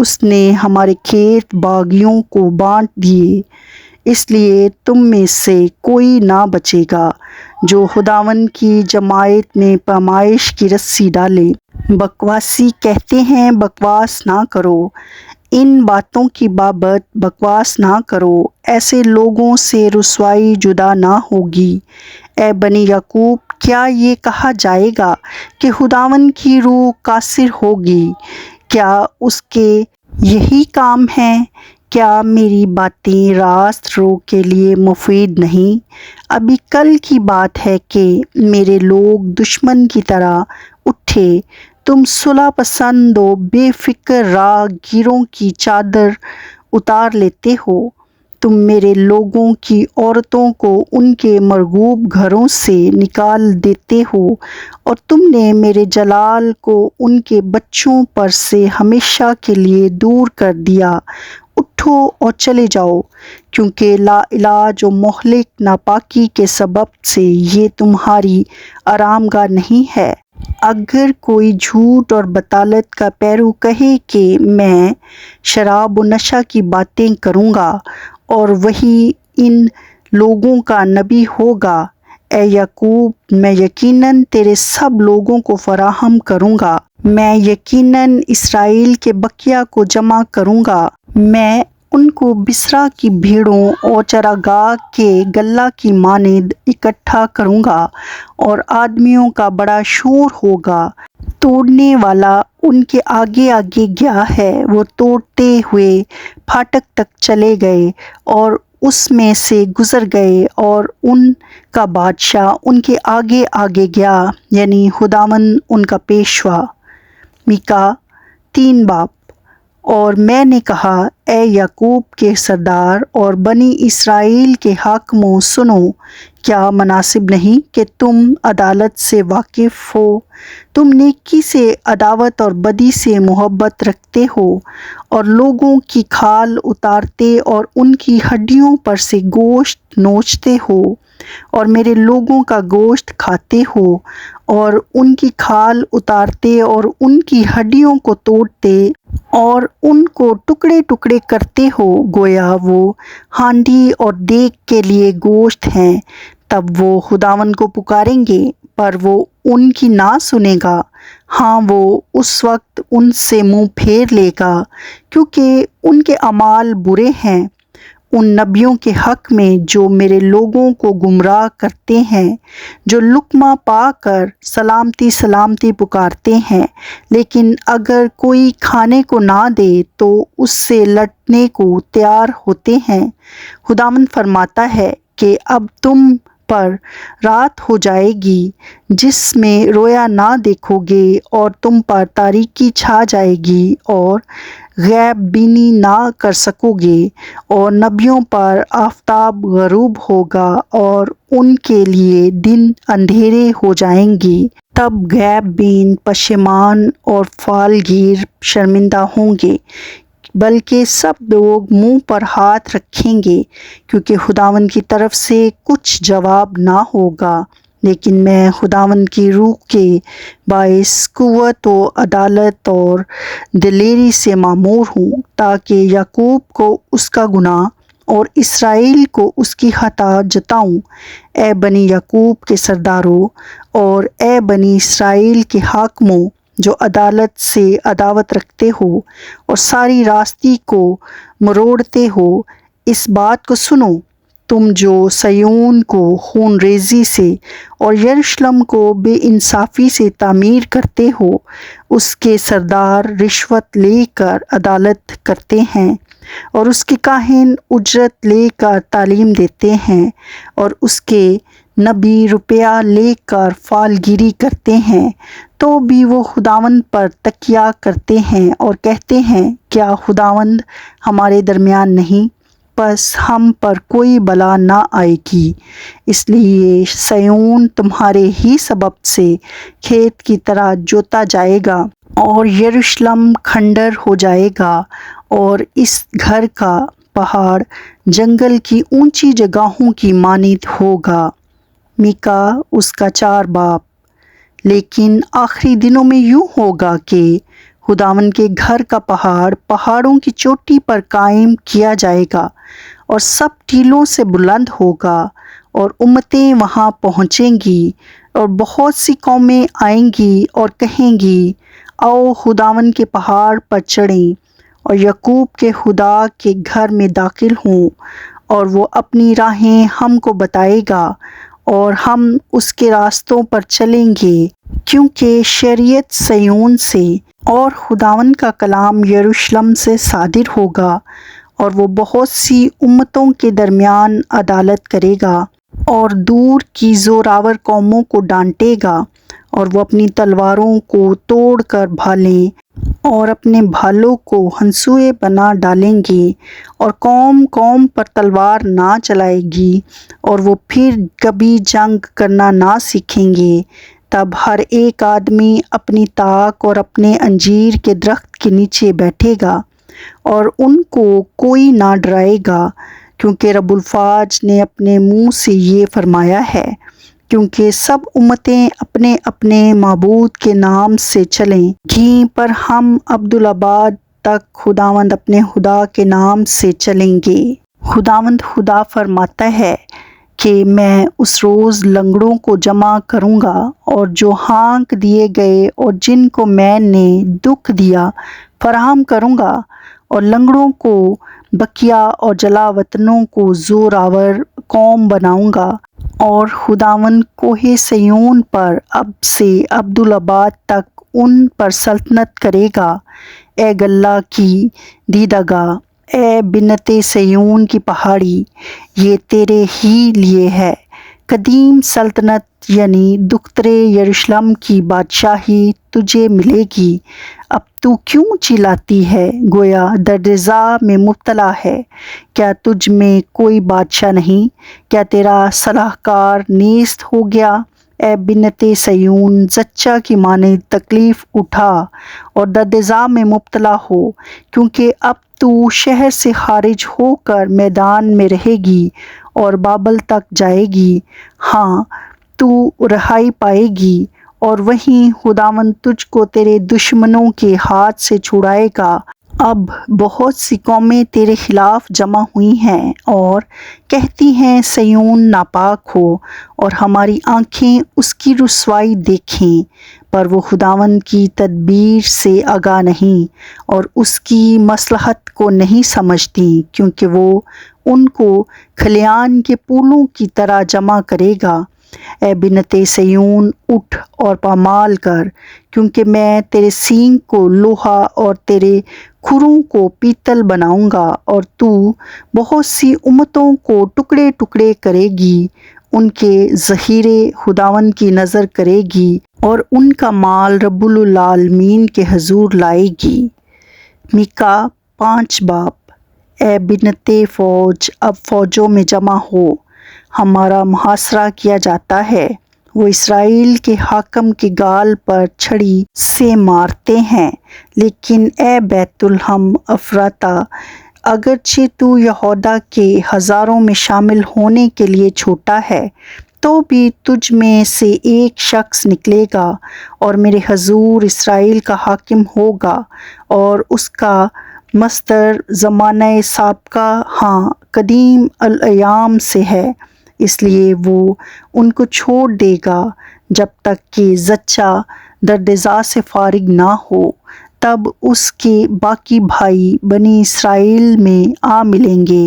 اس نے ہمارے کھیت باغیوں کو بانٹ دیے، اس لیے تم میں سے کوئی نہ بچے گا جو خداوند کی جماعت میں پیمائش کی رسی ڈالے۔ بکواسی کہتے ہیں بکواس نہ کرو، ان باتوں کی بابت بکواس نہ کرو، ایسے لوگوں سے رسوائی جدا نہ ہوگی۔ اے بنی یعقوب، کیا یہ کہا جائے گا کہ خداوند کی روح قاصر ہوگی؟ کیا اس کے یہی کام ہے؟ کیا میری باتیں راست رو کے لیے مفید نہیں؟ ابھی کل کی بات ہے کہ میرے لوگ دشمن کی طرح اٹھے، تم صلح پسند و بے فکر راہ گیروں کی چادر اتار لیتے ہو۔ تم میرے لوگوں کی عورتوں کو ان کے مرغوب گھروں سے نکال دیتے ہو، اور تم نے میرے جلال کو ان کے بچوں پر سے ہمیشہ کے لیے دور کر دیا۔ اٹھو اور چلے جاؤ، کیونکہ لا علاج و مہلک ناپاکی کے سبب سے یہ تمہاری آرام گاہ نہیں ہے۔ اگر کوئی جھوٹ اور بطالت کا پیرو کہے کہ میں شراب و نشہ کی باتیں کروں گا اور وہی ان لوگوں کا نبی ہوگا، اے یعقوب، میں یقیناً تیرے سب لوگوں کو فراہم کروں گا، میں یقیناً اسرائیل کے بقیہ کو جمع کروں گا، میں ان کو بصرا کی بھیڑوں اور چراگاہ کے گلہ کی مانند اکٹھا کروں گا، اور آدمیوں کا بڑا شور ہوگا۔ توڑنے والا ان کے آگے آگے گیا ہے، وہ توڑتے ہوئے پھاٹک تک چلے گئے اور اس میں سے گزر گئے، اور ان کا بادشاہ ان کے آگے آگے گیا، یعنی خداوند ان کا پیشوا۔ میکا 3 باب۔ اور میں نے کہا، اے یعقوب کے سردار اور بنی اسرائیل کے حاکموں، سنو، کیا مناسب نہیں کہ تم عدالت سے واقف ہو؟ تم نیکی سے عداوت اور بدی سے محبت رکھتے ہو، اور لوگوں کی کھال اتارتے اور ان کی ہڈیوں پر سے گوشت نوچتے ہو، اور میرے لوگوں کا گوشت کھاتے ہو، اور ان کی کھال اتارتے اور ان کی ہڈیوں کو توڑتے اور ان کو ٹکڑے ٹکڑے کرتے ہو، گویا وہ ہانڈی اور دیگ کے لیے گوشت ہیں۔ تب وہ خداوند کو پکاریں گے، پر وہ ان کی نہ سنے گا۔ ہاں، وہ اس وقت ان سے منہ پھیر لے گا، کیونکہ ان کے اعمال برے ہیں، ان نبیوں کے حق میں جو میرے لوگوں کو گمراہ کرتے ہیں، جو لقمہ پا کر سلامتی سلامتی پکارتے ہیں، لیکن اگر کوئی کھانے کو نہ دے تو اس سے لڑنے کو تیار ہوتے ہیں۔ خداوند فرماتا ہے کہ اب تم پر رات ہو جائے گی جس میں رویا نہ دیکھو گے، اور تم پر تاریکی چھا جائے گی اور غیب بینی نہ کر سکو گے، اور نبیوں پر آفتاب غروب ہوگا اور ان کے لیے دن اندھیرے ہو جائیں گے۔ تب غیب بین پشیمان اور فال گیر شرمندہ ہوں گے، بلکہ سب لوگ منہ پر ہاتھ رکھیں گے، کیونکہ خداوند کی طرف سے کچھ جواب نہ ہوگا۔ لیکن میں خداوند کی روح کے باعث قوت و عدالت اور دلیری سے معمور ہوں، تاکہ یعقوب کو اس کا گناہ اور اسرائیل کو اس کی خطا جتاؤں۔ اے بنی یعقوب کے سرداروں اور اے بنی اسرائیل کے حاکموں، جو عدالت سے عداوت رکھتے ہو اور ساری راستی کو مروڑتے ہو، اس بات کو سنو، تم جو صیون کو خون ریزی سے اور یروشلم کو بے انصافی سے تعمیر کرتے ہو۔ اس کے سردار رشوت لے کر عدالت کرتے ہیں، اور اس کے کاہن اجرت لے کر تعلیم دیتے ہیں، اور اس کے نبی روپیہ لے کر فال گیری کرتے ہیں، تو بھی وہ خداوند پر تکیہ کرتے ہیں اور کہتے ہیں، کیا خداوند ہمارے درمیان نہیں؟ پس ہم پر کوئی بلا نہ آئے گی۔ اس لیے صیون تمہارے ہی سبب سے کھیت کی طرح جوتا جائے گا، اور یروشلم کھنڈر ہو جائے گا، اور اس گھر کا پہاڑ جنگل کی اونچی جگہوں کی مانند ہوگا۔ میکا اس کا 4 باب۔ لیکن آخری دنوں میں یوں ہوگا کہ خداوند کے گھر کا پہاڑ پہاڑوں کی چوٹی پر قائم کیا جائے گا اور سب ٹیلوں سے بلند ہوگا، اور امتیں وہاں پہنچیں گی اور بہت سی قومیں آئیں گی اور کہیں گی، آؤ خداوند کے پہاڑ پر چڑھیں اور یعقوب کے خدا کے گھر میں داخل ہوں، اور وہ اپنی راہیں ہم کو بتائے گا اور ہم اس کے راستوں پر چلیں گے، کیونکہ شریعت صیون سے اور خداوند کا کلام یروشلم سے صادر ہوگا، اور وہ بہت سی امتوں کے درمیان عدالت کرے گا اور دور کی زوراور قوموں کو ڈانٹے گا، اور وہ اپنی تلواروں کو توڑ کر بھالیں اور اپنے بھالوں کو ہنسوئے بنا ڈالیں گے، اور قوم قوم پر تلوار نہ چلائے گی، اور وہ پھر کبھی جنگ کرنا نہ سیکھیں گے۔ تب ہر ایک آدمی اپنی تاک اور اپنے انجیر کے درخت کے نیچے بیٹھے گا، اور ان کو کوئی نہ ڈرائے گا، کیونکہ رب الفاظ نے اپنے منہ سے یہ فرمایا ہے، کیونکہ سب امتیں اپنے اپنے معبود کے نام سے چلیں گی، پر ہم عبدالآباد تک خداوند اپنے خدا کے نام سے چلیں گے۔ خداوند خدا فرماتا ہے کہ میں اس روز لنگڑوں کو جمع کروں گا، اور جو ہانک دیے گئے اور جن کو میں نے دکھ دیا فراہم کروں گا، اور لنگڑوں کو بکیا اور جلا وطنوں کو زوراور قوم بناؤں گا، اور خداوند کوہ سیون پر اب سے عبدالآباد تک ان پر سلطنت کرے گا۔ اے گلہ کی دیدگاہ، اے بنت صیون کی پہاڑی، یہ تیرے ہی لیے ہے۔ قدیم سلطنت یعنی دخترِ یروشلم کی بادشاہی تجھے ملے گی۔ اب تو کیوں چلاتی ہے، گویا دردِ میں مبتلا ہے؟ کیا تجھ میں کوئی بادشاہ نہیں؟ کیا تیرا صلاح کار نیست ہو گیا؟ اے بنت صیون، زچہ کی مانند تکلیف اٹھا اور دردِ میں مبتلا ہو، کیونکہ اب تو شہر سے خارج ہو کر میدان میں رہے گی اور بابل تک جائے گی۔ ہاں، تو رہائی پائے گی، اور وہیں خداوند تجھ کو تیرے دشمنوں کے ہاتھ سے چھڑائے گا۔ اب بہت سی قومیں تیرے خلاف جمع ہوئی ہیں اور کہتی ہیں، صیون ناپاک ہو اور ہماری آنکھیں اس کی رسوائی دیکھیں، پر وہ خداوند کی تدبیر سے آگاہ نہیں اور اس کی مصلحت کو نہیں سمجھتی، کیونکہ وہ ان کو کھلیان کے پھولوں کی طرح جمع کرے گا۔ اے بنت صیون، اٹھ اور پامال کر، کیونکہ میں تیرے سینگ کو لوہا اور تیرے کھروں کو پیتل بناؤں گا، اور تو بہت سی امتوں کو ٹکڑے ٹکڑے کرے گی، ان کے ذخیرے خداوند کی نظر کرے گی اور ان کا مال رب العالمین کے حضور لائے گی۔ میکا 5 باب۔ اے بنت فوج، اب فوجوں میں جمع ہو، ہمارا محاصرہ کیا جاتا ہے، وہ اسرائیل کے حاکم کے گال پر چھڑی سے مارتے ہیں۔ لیکن اے بیت لحم افراطہ، اگرچہ تو یہودا کے ہزاروں میں شامل ہونے کے لیے چھوٹا ہے، تو بھی تجھ میں سے ایک شخص نکلے گا اور میرے حضور اسرائیل کا حاکم ہوگا، اور اس کا مصدر زمانہ سابقہ، ہاں قدیم الایام سے ہے، اس لیے وہ ان کو چھوڑ دے گا جب تک کہ زچہ دردِ سے فارغ نہ ہو۔ تب اس کے باقی بھائی بنی اسرائیل میں آ ملیں گے،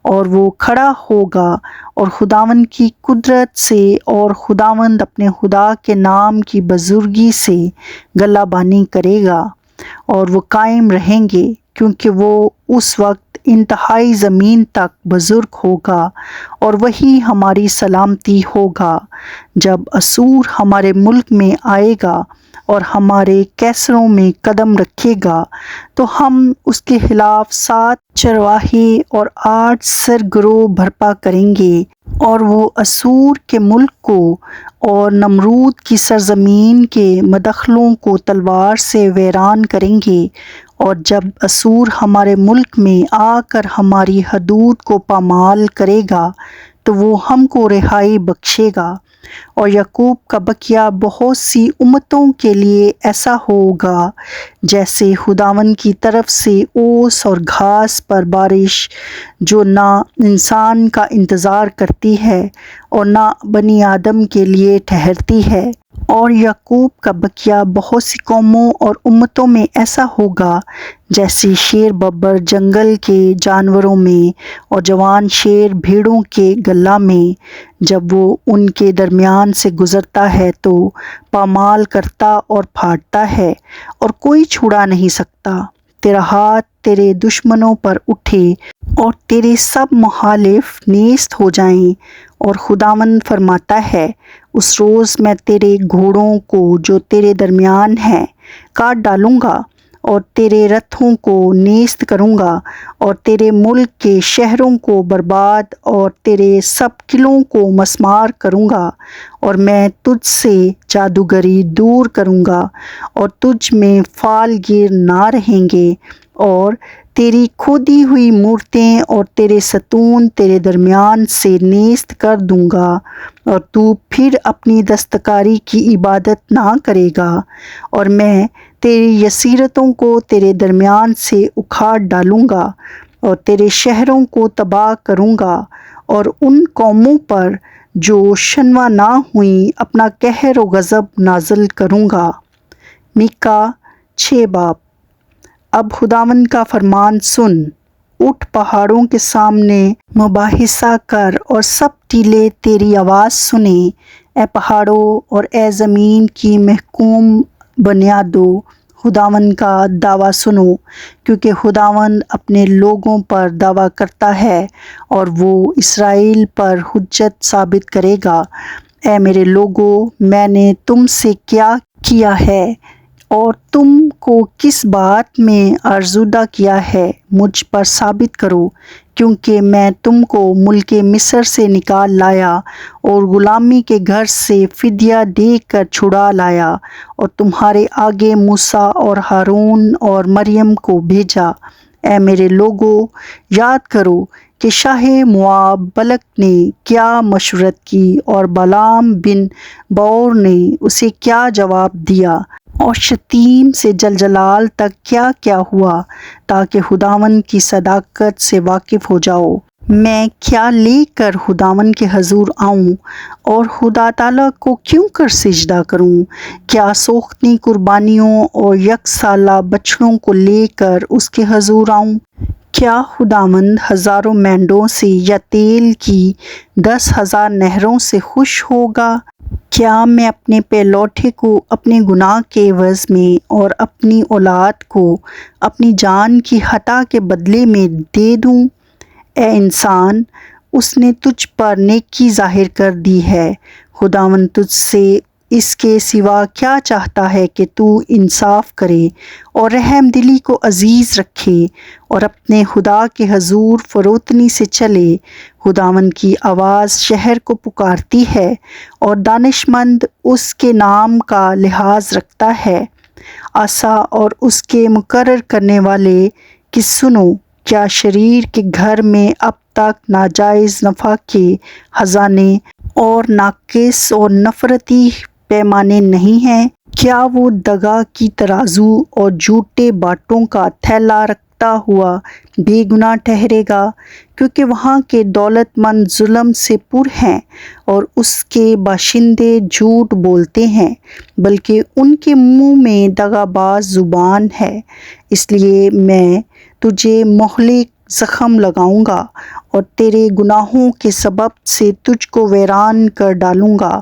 اور وہ کھڑا ہوگا اور خداوند کی قدرت سے اور خداوند اپنے خدا کے نام کی بزرگی سے گلہ بانی کرے گا، اور وہ قائم رہیں گے، کیونکہ وہ اس وقت انتہائی زمین تک بزرگ ہوگا، اور وہی ہماری سلامتی ہوگا۔ جب اسور ہمارے ملک میں آئے گا اور ہمارے کیسروں میں قدم رکھے گا، تو ہم اس کے خلاف 7 چرواہے اور 8 سرگروہ برپا کریں گے، اور وہ اسور کے ملک کو اور نمرود کی سرزمین کے مدخلوں کو تلوار سے ویران کریں گے۔ اور جب اسور ہمارے ملک میں آ کر ہماری حدود کو پامال کرے گا، تو وہ ہم کو رہائی بخشے گا۔ اور یعقوب کا بقیہ بہت سی امتوں کے لیے ایسا ہوگا جیسے خداوند کی طرف سے اوس اور گھاس پر بارش، جو نہ انسان کا انتظار کرتی ہے اور نہ بنی آدم کے لیے ٹھہرتی ہے۔ اور یعقوب کا بقیہ بہت سی قوموں اور امتوں میں ایسا ہوگا جیسے شیر ببر جنگل کے جانوروں میں اور جوان شیر بھیڑوں کے گلہ میں، جب وہ ان کے درمیان سے گزرتا ہے تو پامال کرتا اور پھاڑتا ہے اور کوئی چھڑا نہیں سکتا۔ تیرا ہاتھ تیرے دشمنوں پر اٹھے اور تیرے سب مخالف نیست ہو جائیں۔ اور خداوند فرماتا ہے، اس روز میں تیرے گھوڑوں کو جو تیرے درمیان ہیں کاٹ ڈالوں گا اور تیرے رتھوں کو نیست کروں گا اور تیرے ملک کے شہروں کو برباد اور تیرے سب قلعوں کو مسمار کروں گا، اور میں تجھ سے جادوگری دور کروں گا اور تجھ میں فال گیر نہ رہیں گے، اور تیری کھودی ہوئی مورتیں اور تیرے ستون تیرے درمیان سے نیست کر دوں گا، اور تو پھر اپنی دستکاری کی عبادت نہ کرے گا، اور میں تیری یسیرتوں کو تیرے درمیان سے اکھاڑ ڈالوں گا اور تیرے شہروں کو تباہ کروں گا، اور ان قوموں پر جو شنوا نہ ہوئیں اپنا قہر و غضب نازل کروں گا۔ میکا 6 باب۔ اب خداوند کا فرمان سن، اٹھ پہاڑوں کے سامنے مباحثہ کر اور سب ٹیلے تیری آواز سنیں۔ اے پہاڑوں اور اے زمین کی محکوم بنیادوں، خداوند کا دعویٰ سنو، کیونکہ خداوند اپنے لوگوں پر دعویٰ کرتا ہے اور وہ اسرائیل پر حجت ثابت کرے گا۔ اے میرے لوگو، میں نے تم سے کیا کیا ہے اور تم کو کس بات میں آزردہ کیا ہے، مجھ پر ثابت کرو، کیونکہ میں تم کو ملک مصر سے نکال لایا اور غلامی کے گھر سے فدیہ دے کر چھڑا لایا، اور تمہارے آگے موسیٰ اور ہارون اور مریم کو بھیجا۔ اے میرے لوگو، یاد کرو کہ شاہ مواب بلک نے کیا مشورت کی اور بالام بن بور نے اسے کیا جواب دیا، اور شتیم سے جلجلال تک کیا کیا ہوا، تاکہ خداوند کی صداقت سے واقف ہو جاؤ۔ میں کیا لے کر خداوند کے حضور آؤں اور خدا تعالیٰ کو کیوں کر سجدہ کروں؟ کیا سوختنی قربانیوں اور یک سالہ بچڑوں کو لے کر اس کے حضور آؤں؟ کیا خداوند ہزاروں مینڈوں سے یا تیل کی 10,000 نہروں سے خوش ہوگا؟ کیا میں اپنے پہلوٹے کو اپنے گناہ کے عوض میں اور اپنی اولاد کو اپنی جان کی خطا کے بدلے میں دے دوں؟ اے انسان، اس نے تجھ پر نیکی ظاہر کر دی ہے۔ خداوند تجھ سے اس کے سوا کیا چاہتا ہے کہ تو انصاف کرے اور رحم دلی کو عزیز رکھے اور اپنے خدا کے حضور فروتنی سے چلے۔ خداوند کی آواز شہر کو پکارتی ہے اور دانشمند اس کے نام کا لحاظ رکھتا ہے۔ آسا اور اس کے مقرر کرنے والے کہ سنو، کیا شریر کے گھر میں اب تک ناجائز نفع کے خزانے اور ناقص اور نفرتی پیمانے نہیں ہیں؟ کیا وہ دغا کی ترازو اور جھوٹے باٹوں کا تھیلا رکھتا ہوا بے گناہ ٹھہرے گا؟ کیونکہ وہاں کے دولت مند ظلم سے پر ہیں اور اس کے باشندے جھوٹ بولتے ہیں، بلکہ ان کے منہ میں دغا باز زبان ہے۔ اس لیے میں تجھے مہلک زخم لگاؤں گا اور تیرے گناہوں کے سبب سے تجھ کو ویران کر ڈالوں گا۔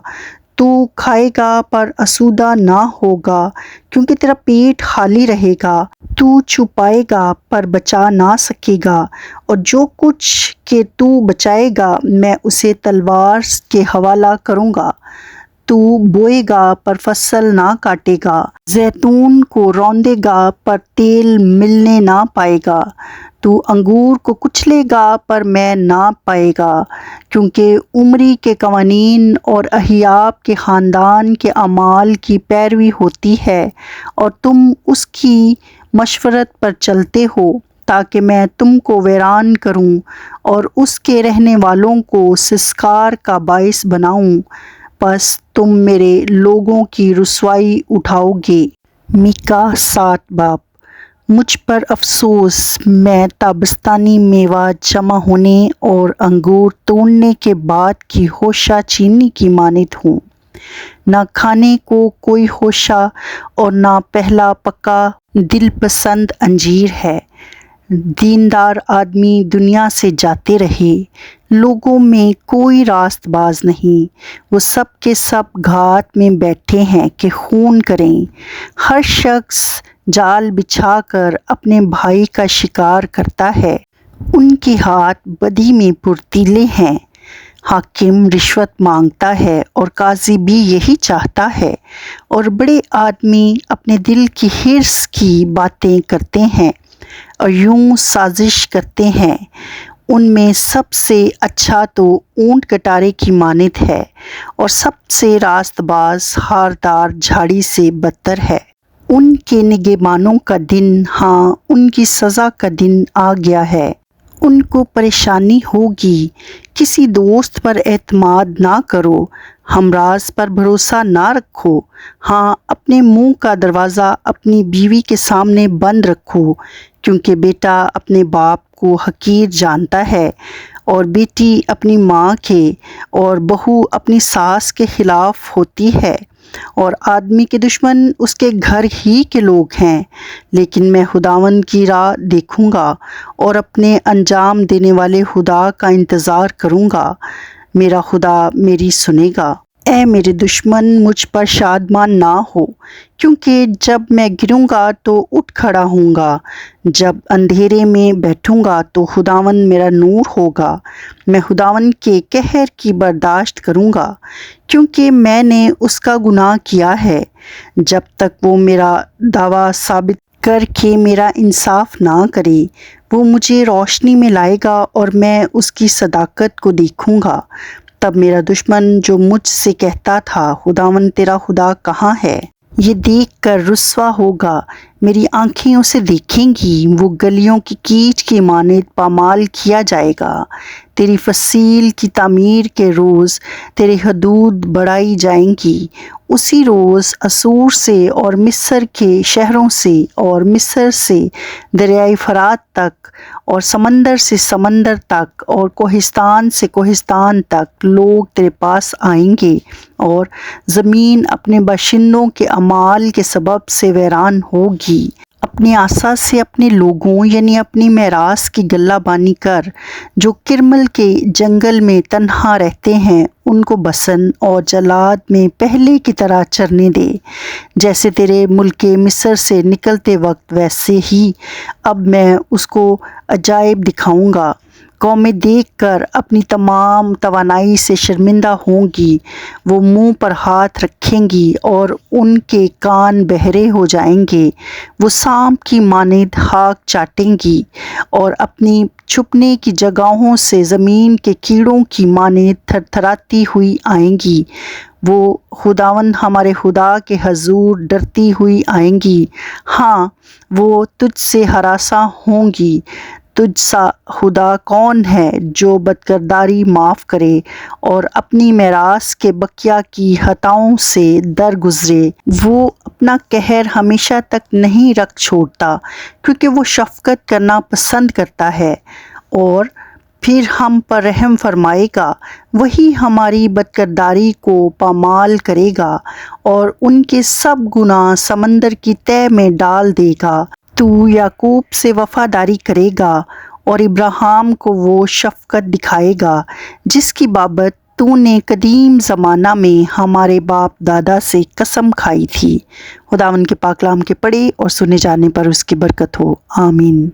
تو کھائے گا پر آسودہ نہ ہوگا، کیونکہ تیرا پیٹ خالی رہے گا۔ تو چھپائے گا پر بچا نہ سکے گا، اور جو کچھ کہ تو بچائے گا میں اسے تلوار کے حوالہ کروں گا۔ تو بوئے گا پر فصل نہ کاٹے گا، زیتون کو روندے گا پر تیل ملنے نہ پائے گا۔ تو انگور کو کچلے گا پر میں نہ پائے گا، کیونکہ عمری کے قوانین اور اہیاب کے خاندان کے اعمال کی پیروی ہوتی ہے، اور تم اس کی مشورت پر چلتے ہو، تاکہ میں تم کو ویران کروں اور اس کے رہنے والوں کو سسکار کا باعث بناؤں۔ پس تم میرے لوگوں کی رسوائی اٹھاؤ گے۔ میکا 7 باب۔ مجھ پر افسوس، میں تابستانی میوہ جمع ہونے اور انگور توڑنے کے بعد کی ہوشہ چینی کی مانند ہوں۔ نہ کھانے کو کوئی ہوشہ اور نہ پہلا پکا دل پسند انجیر ہے۔ دیندار آدمی دنیا سے جاتے رہے، لوگوں میں کوئی راست باز نہیں، وہ سب کے سب گھات میں بیٹھے ہیں کہ خون کریں۔ ہر شخص جال بچھا کر اپنے بھائی کا شکار کرتا ہے، ان کے ہاتھ بدی میں پرتیلے ہیں۔ حاکم رشوت مانگتا ہے اور قاضی بھی یہی چاہتا ہے، اور بڑے آدمی اپنے دل کی حرص کی باتیں کرتے ہیں اور یوں سازش کرتے ہیں۔ ان میں سب سے اچھا تو اونٹ کٹارے کی مانند ہے، اور سب سے راست باز خاردار جھاڑی سے بدتر ہے۔ ان کے نگہبانوں کا دن، ہاں ان کی سزا کا دن آ گیا ہے۔ ان کو پریشانی ہوگی۔ کسی دوست پر اعتماد نہ کرو، ہمراز پر بھروسہ نہ رکھو۔ ہاں اپنے منہ کا دروازہ اپنی بیوی کے سامنے بند رکھو، کیونکہ بیٹا اپنے باپ کو حقیر جانتا ہے، اور بیٹی اپنی ماں کے، اور بہو اپنی ساس کے خلاف ہوتی ہے، اور آدمی کے دشمن اس کے گھر ہی کے لوگ ہیں۔ لیکن میں خداوند کی راہ دیکھوں گا اور اپنے انجام دینے والے خدا کا انتظار کروں گا۔ میرا خدا میری سنے گا۔ اے میرے دشمن، مجھ پر شادمان نہ ہو، کیونکہ جب میں گروں گا تو اٹھ کھڑا ہوں گا۔ جب اندھیرے میں بیٹھوں گا تو خداوند میرا نور ہوگا۔ میں خداوند کے قہر کی برداشت کروں گا، کیونکہ میں نے اس کا گناہ کیا ہے۔ جب تک وہ میرا دعویٰ ثابت کر کے میرا انصاف نہ کرے، وہ مجھے روشنی میں لائے گا اور میں اس کی صداقت کو دیکھوں گا۔ تب میرا دشمن جو مجھ سے کہتا تھا، خداوند تیرا خدا کہاں ہے، یہ دیکھ کر رسوا ہوگا۔ میری آنکھیں اسے دیکھیں گی، وہ گلیوں کی کیچ کی مانند پامال کیا جائے گا۔ تیری فصیل کی تعمیر کے روز تیرے حدود بڑھائی جائیں گی۔ اسی روز اسور سے اور مصر کے شہروں سے اور مصر سے دریائے فرات تک اور سمندر سے سمندر تک اور کوہستان سے کوہستان تک لوگ تیرے پاس آئیں گے، اور زمین اپنے باشندوں کے اعمال کے سبب سے ویران ہوگی۔ اپنے آسا سے اپنے لوگوں یعنی اپنی میراث کی گلہ بانی کر، جو کرمل کے جنگل میں تنہا رہتے ہیں ان کو بسن اور جلاد میں پہلے کی طرح چرنے دے۔ جیسے تیرے ملک مصر سے نکلتے وقت، ویسے ہی اب میں اس کو عجائب دکھاؤں گا۔ قومیں دیکھ کر اپنی تمام توانائی سے شرمندہ ہوں گی، وہ منہ پر ہاتھ رکھیں گی اور ان کے کان بہرے ہو جائیں گے۔ وہ سانپ کی مانند خاک چاٹیں گی اور اپنی چھپنے کی جگہوں سے زمین کے کیڑوں کی مانند تھرتھراتی ہوئی آئیں گی۔ وہ خداوند ہمارے خدا کے حضور ڈرتی ہوئی آئیں گی۔ ہاں وہ تجھ سے ہراساں ہوں گی۔ تجھ سا خدا کون ہے جو بدکرداری معاف کرے اور اپنی میراث کے بقیہ کی خطاؤں سے درگزرے؟ وہ اپنا قہر ہمیشہ تک نہیں رکھ چھوڑتا، کیونکہ وہ شفقت کرنا پسند کرتا ہے، اور پھر ہم پر رحم فرمائے گا۔ وہی ہماری بدکرداری کو پامال کرے گا اور ان کے سب گناہ سمندر کی تہہ میں ڈال دے گا۔ تو یعقوب سے وفاداری کرے گا اور ابراہیم کو وہ شفقت دکھائے گا جس کی بابت تو نے قدیم زمانہ میں ہمارے باپ دادا سے قسم کھائی تھی۔ خداوند کے پاک کلام کے پڑھے اور سنے جانے پر اس کی برکت ہو، آمین۔